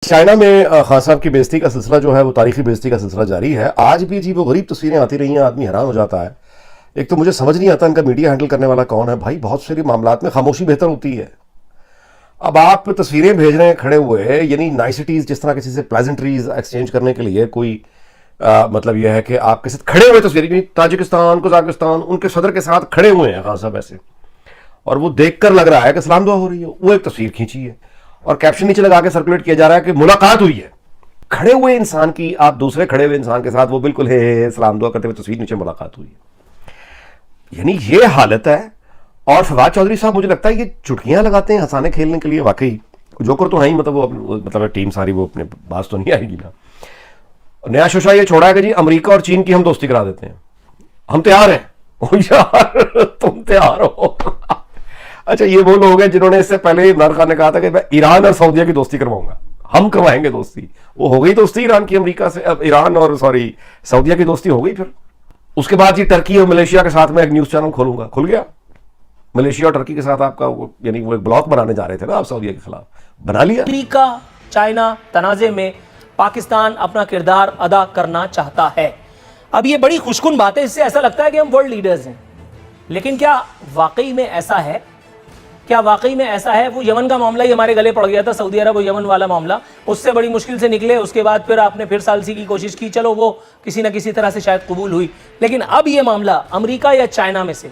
China में खान साहब की बेइज्जती का सिलसिला जो है वो तारीखी बेइज्जती का सिलसिला जारी है। आज भी जी वो गरीब तस्वीरें आती रही हैं, आदमी हैरान हो जाता है। एक तो मुझे समझ नहीं आता इनका मीडिया हैंडल करने वाला कौन है। भाई बहुत सारी मामलात में खामोशी बेहतर होती है। अब आप तस्वीरें भेज रहे हैं खड़े हुए, यानी नाइसिटीज, जिस तरह किसी से प्लेजेंट्रीज एक्सचेंज करने के लिए कोई मतलब यह है कि आपके साथ खड़े हुए तस्वीरें, ताजिकिस्तान, कजाकिस्तान, उनके सदर के साथ खड़े हुए हैं खान साहब ऐसे, और वो देखकर लग रहा है कि सलाम दुआ हो रही है। वो एक तस्वीर खींची है और कैप्शन नीचे लगा के सर्कुलेट किया जा रहा है कि मुलाकात हुई है। खड़े हुए इंसान की आप दूसरे खड़े हुए इंसान के साथ वो बिल्कुल हे सलाम दुआ करते हुए तस्वीर, नीचे मुलाकात हुई है। यानी ये हालत है। और फवाद चौधरी साहब मुझे लगता है ये चुटकियां लगाते हैं हंसाने खेलने के लिए। वाकई जोकर तो है ही, मतलब वो मतलब टीम सारी वो अपने पास तो नहीं आएगी ना। नया शोशा ये छोड़ा है कि जी अमेरिका और चीन की हम दोस्ती करा देते हैं, हम तैयार हैं। ओ यार तुम तैयार हो? अच्छा, ये वो लोग हैं जिन्होंने इससे पहले इमरान खान ने कहा था कि मैं ईरान और सऊदीया की दोस्ती करवाऊंगा, हम करवाएंगे दोस्ती। वो हो गई दोस्ती ईरान की अमेरिका से, अब ईरान और सॉरी सऊदीया की दोस्ती हो गई। फिर उसके बाद जी टर्की और मलेशिया के साथ मैं एक न्यूज चैनल खोलूंगा, खुल गया। मलेशिया और टर्की के साथ आपका यानी वो एक ब्लॉक बनाने जा रहे थे ना आप सऊदीया के खिलाफ, बना लिया। अमेरिका चाइना तनाजे में पाकिस्तान अपना किरदार अदा करना चाहता है। अब ये बड़ी खुशकुन बात है, इससे ऐसा लगता है कि हम वर्ल्ड लीडर्स हैं, लेकिन क्या वाकई में ऐसा है? क्या वाकई में ऐसा है? वो यमन का मामला ही हमारे गले पड़ गया था, सऊदी अरब और यमन वाला मामला, उससे बड़ी मुश्किल से निकले। उसके बाद फिर आपने फिर सालसी की कोशिश की, चलो वो किसी ना किसी तरह से शायद कबूल हुई। लेकिन अब ये मामला अमेरिका या चाइना में से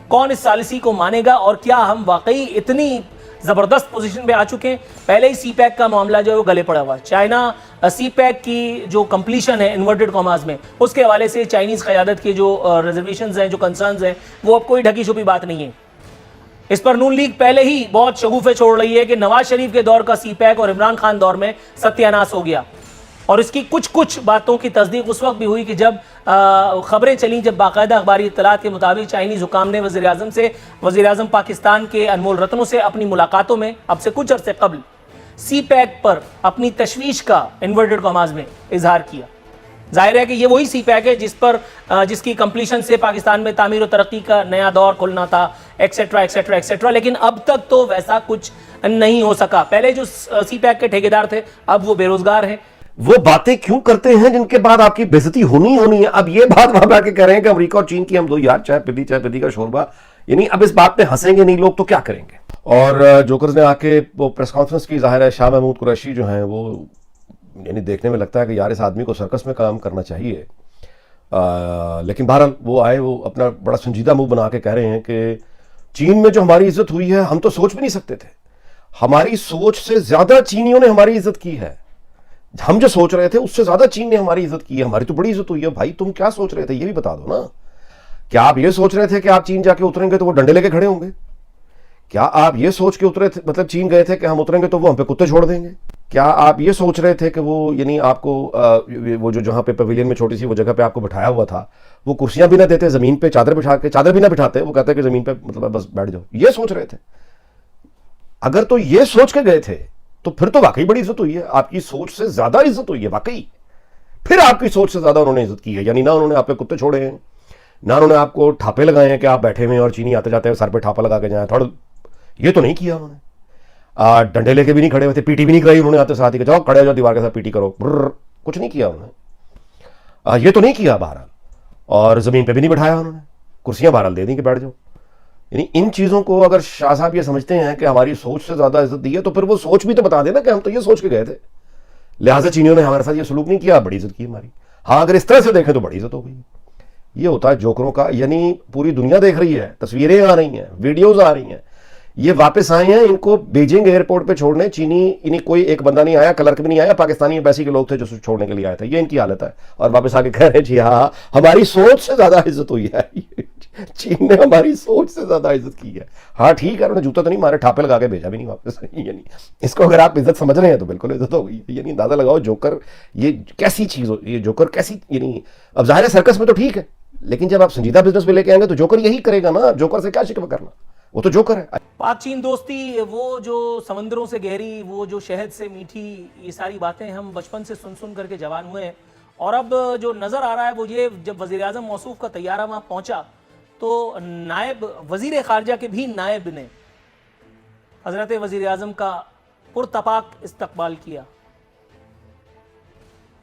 कौन इस सालसी को मानेगा? और क्या हम वाकई इतनी जबरदस्त पोजीशन पे आ चुके हैं? पहले ही सी पैक का मामला जो है वो गले पड़ा हुआ है। चाइना सी पैक की जो कंप्लीशन है इन्वर्टेड कॉमास में, उसके हवाले से चाइनीज क़यादत के जो रिजर्वेशंस हैं, जो कंसर्न्स हैं, वो अब कोई ढकी छुपी बात नहीं है। इस पर नून लीग पहले ही बहुत शगुफे छोड़ रही है कि नवाज शरीफ के दौर का सी पैक और इमरान खान दौर में सत्यानाश हो गया। और इसकी कुछ बातों की तस्दीक उस वक्त भी हुई कि जब खबरें चली, जब बाकायदा अखबारी इत्तलात के मुताबिक चाइनीज हुकाम ने वज़ीर आज़म पाकिस्तान के अनमोल रत्नों से अपनी मुलाकातों में अब से कुछ अरसे कबल सी पैक पर अपनी तशवीश का इन्वर्टेड कॉमास में इजहार किया। जाहिर है कि ये वही सी पैक है जिसकी कंप्लीशन से पाकिस्तान में तामीर और तरक्की का नया दौर खुलना था, एक्सेट्रा एक्सेट्रा एक्सेट्रा। लेकिन अब तक तो वैसा कुछ नहीं हो सका। पहले जो सी पैक के ठेकेदार थे अब वो बेरोजगार हैं। वो बातें क्यों करते हैं जिनके बाद आपकी बेइज्जती होनी है? अब ये बात वहां आके कह रहे हैं कि अमेरिका और चीन की हम दो यार, चाय पीती का शोरबा। यानी अब इस बात पे हंसेंगे नहीं लोग तो क्या करेंगे? और जोकर्स ने आके वो प्रेस कॉन्फ्रेंस की, जाहिर है शाह महमूद कुरैशी जो हैं वो, यानी देखने में लगता है कि यार इस आदमी को सर्कस में काम करना चाहिए। लेकिन बहरहाल वो आए, वो अपना बड़ा संजीदा मुंह बना के कह रहे हैं कि चीन में जो हमारी इज्जत हुई है हम तो सोच भी नहीं सकते थे। हमारी सोच से ज्यादा चीनियों ने हमारी इज्जत की है। हम जो सोच रहे थे उससे ज्यादा चीन ने हमारी इज्जत की है। हमारी तो बड़ी इज्जत हुई है। भाई तुम क्या सोच रहे थे ये भी बता दो ना। क्या आप ये सोच रहे थे कि आप चीन जाके उतरेंगे तो वो डंडे लेके खड़े होंगे? क्या आप ये सोच के उतरे थे, मतलब चीन गए थे कि हम उतरेंगे तो वो हम पे कुत्ते छोड़ देंगे? क्या आप ये सोच रहे थे कि वो यानी आपको वो जो जहां पे पवेलियन में छोटी सी वो जगह पे आपको बिठाया हुआ था, वो कुर्सियां भी ना देते, जमीन पे चादर बिठा के, चादर भी ना बिठाते, वो कहते कि जमीन पे मतलब बस बैठ जाओ? ये सोच रहे थे? अगर तो ये सोच के गए थे तो फिर तो वाकई बड़ी इज्जत हुई है। आपकी सोच से ज्यादा इज्जत हुई है वाकई। फिर आपकी सोच से ज्यादा उन्होंने इज्जत की है। यानी ना उन्होंने आप पे कुत्ते छोड़े हैं, ना उन्होंने आपको ठापे लगाए हैं कि आप बैठे हुए हैं और चीनी आते जाते हैं सर पे ठापा लगा के जाए थोड़ा, ये तो नहीं किया उन्होंने। डंडे लेके भी नहीं खड़े हुए थे, पीटी भी नहीं कराई उन्होंने आते साथ ही, जाओ खड़े हो जाओ दीवार के साथ पीटी करो, कुछ नहीं किया उन्होंने। ये तो नहीं किया बहरहाल। और जमीन पे भी नहीं बिठाया उन्होंने, कुर्सियां बहरहाल दे दी कि बैठ जाओ। यानी इन चीजों को अगर शाह साहब ये समझते हैं कि हमारी सोच से ज्यादा इज्जत दी है तो फिर वो सोच भी तो बता देना कि हम तो ये सोच के गए थे, लिहाजा चीनियों ने हमारे साथ ये सलूक नहीं किया, बड़ी इज्जत की हमारी। हाँ, अगर इस तरह से देखें तो बड़ी इज्जत हो गई। ये होता है जोकरों का। यानी पूरी दुनिया देख रही है, तस्वीरें आ रही हैं, वीडियोज आ रही हैं, ये वापस आए हैं, इनको बीजिंग एयरपोर्ट पे छोड़ने चीनी, इन्हीं कोई एक बंदा नहीं आया, क्लर्क भी नहीं आया, पाकिस्तानी एम्बेसी के लोग थे जो छोड़ने के लिए आए थे। ये इनकी हालत है। और वापस आके कह रहे हैं जी हाँ हमारी सोच से ज्यादा इज्जत हुई है, चीन ने हमारी सोच से ज्यादा इज्जत की है। हाँ ठीक है, उन्होंने जूता तो नहीं मारे, ठापे लगा के भेजा भी नहीं वापस। यानी इसको अगर आप इज्जत समझ रहे हैं तो बिल्कुल इज्जत हो गई। यानी अंदाजा लगाओ जोकर ये कैसी चीज हो, ये जोकर कैसी, यानी अब जाहिर है सर्कस में तो ठीक है, लेकिन जब आप संजीदा बिजनेस में लेके आएंगे तो जोकर यही करेगा ना। जोकर से क्या शिकवा करना, वो तो जोकर है। पाक चीन दोस्ती, वो जो समंदरों से गहरी, वो जो शहद से मीठी, ये सारी बातें हम बचपन से सुन करके जवान हुए हैं। और अब जो नज़र आ रहा है वो ये, जब वज़ीर आज़म मौसूफ का तैयारा वहाँ पहुँचा तो नायब वज़ीर ख़ारजा के भी नायब ने हज़रत वज़ीर आज़म का पुरतपाक इस्तकबाल किया।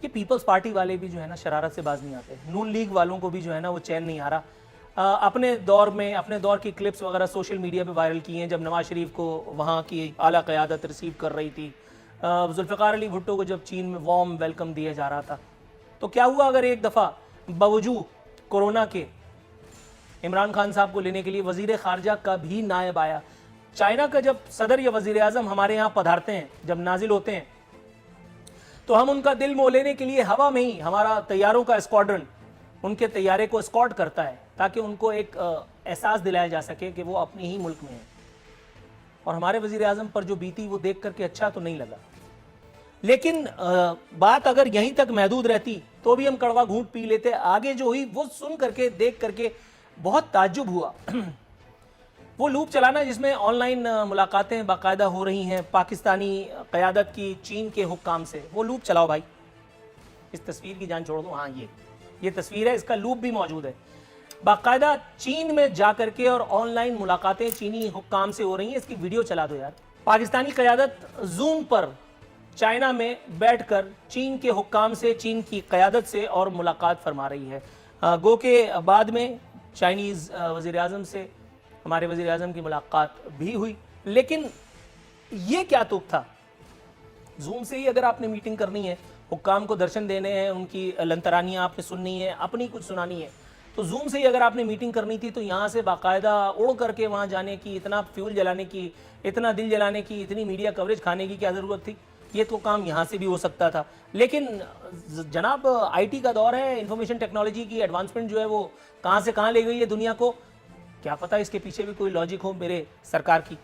कि पीपल्स पार्टी वाले भी जो है ना शरारत से बाज नहीं आते, नून लीग वालों को भी जो है ना वो चैन नहीं आ रहा। अपने दौर की क्लिप्स वगैरह सोशल मीडिया पे वायरल की हैं, जब नवाज शरीफ को वहाँ की आला क़यादत रिसीव कर रही थी, जुल्फ़िकार अली भुट्टो को जब चीन में वार्म वेलकम दिया जा रहा था। तो क्या हुआ अगर एक दफ़ा बावजूद कोरोना के इमरान खान साहब को लेने के लिए वज़ीर ख़ारजा का भी नायब आया। चाइना का जब सदर या वज़ीर आज़म हमारे यहाँ पधारते हैं, जब नाजिल होते हैं, तो हम उनका दिल मोह लेने के लिए हवा में ही हमारा तैयारों का स्क्वाड्रन उनके तैयारे को एस्कॉर्ट करता है, ताकि उनको एक एहसास दिलाया जा सके कि वो अपने ही मुल्क में हैं। और हमारे वज़ीर आज़म पर जो बीती वो देख करके अच्छा तो नहीं लगा, लेकिन बात अगर यहीं तक महदूद रहती तो भी हम कड़वा घूंट पी लेते। आगे जो हुई वो सुन करके देख करके बहुत ताज्जुब हुआ। वो लूप चलाना जिसमें ऑनलाइन मुलाकातें बाकायदा हो रही हैं पाकिस्तानी क़यादत की चीन के हुक्काम से, वो लूप चलाओ भाई। इस तस्वीर की जान छोड़ दो, हाँ ये तस्वीर है, इसका लूप भी मौजूद है। बाकायदा चीन में जा करके और ऑनलाइन मुलाकातें चीनी हुक्काम से हो रही हैं, इसकी वीडियो चला दो यार। पाकिस्तानी क़यादत जूम पर चाइना में बैठकर चीन के हुक्काम से, चीन की क़यादत से और मुलाकात फरमा रही है। गो के बाद में चाइनीज़ वज़ीर आज़म से हमारे वज़ीर आज़म की मुलाकात भी हुई, लेकिन ये क्या तुक था? जूम से ही अगर आपने मीटिंग करनी है, हुक्काम को दर्शन देने हैं, उनकी लंतरानियाँ आपने सुननी है, अपनी कुछ सुनानी है, तो जूम से ही अगर आपने मीटिंग करनी थी तो यहाँ से बाकायदा उड़ करके वहाँ जाने की, इतना फ्यूल जलाने की, इतना दिल जलाने की, इतनी मीडिया कवरेज खाने की क्या ज़रूरत थी? ये तो काम यहाँ से भी हो सकता था। लेकिन जनाब आईटी का दौर है, इंफॉर्मेशन टेक्नोलॉजी की एडवांसमेंट जो है वो कहाँ से कहाँ ले गई है दुनिया को, क्या पता इसके पीछे भी कोई लॉजिक हो मेरे सरकार की।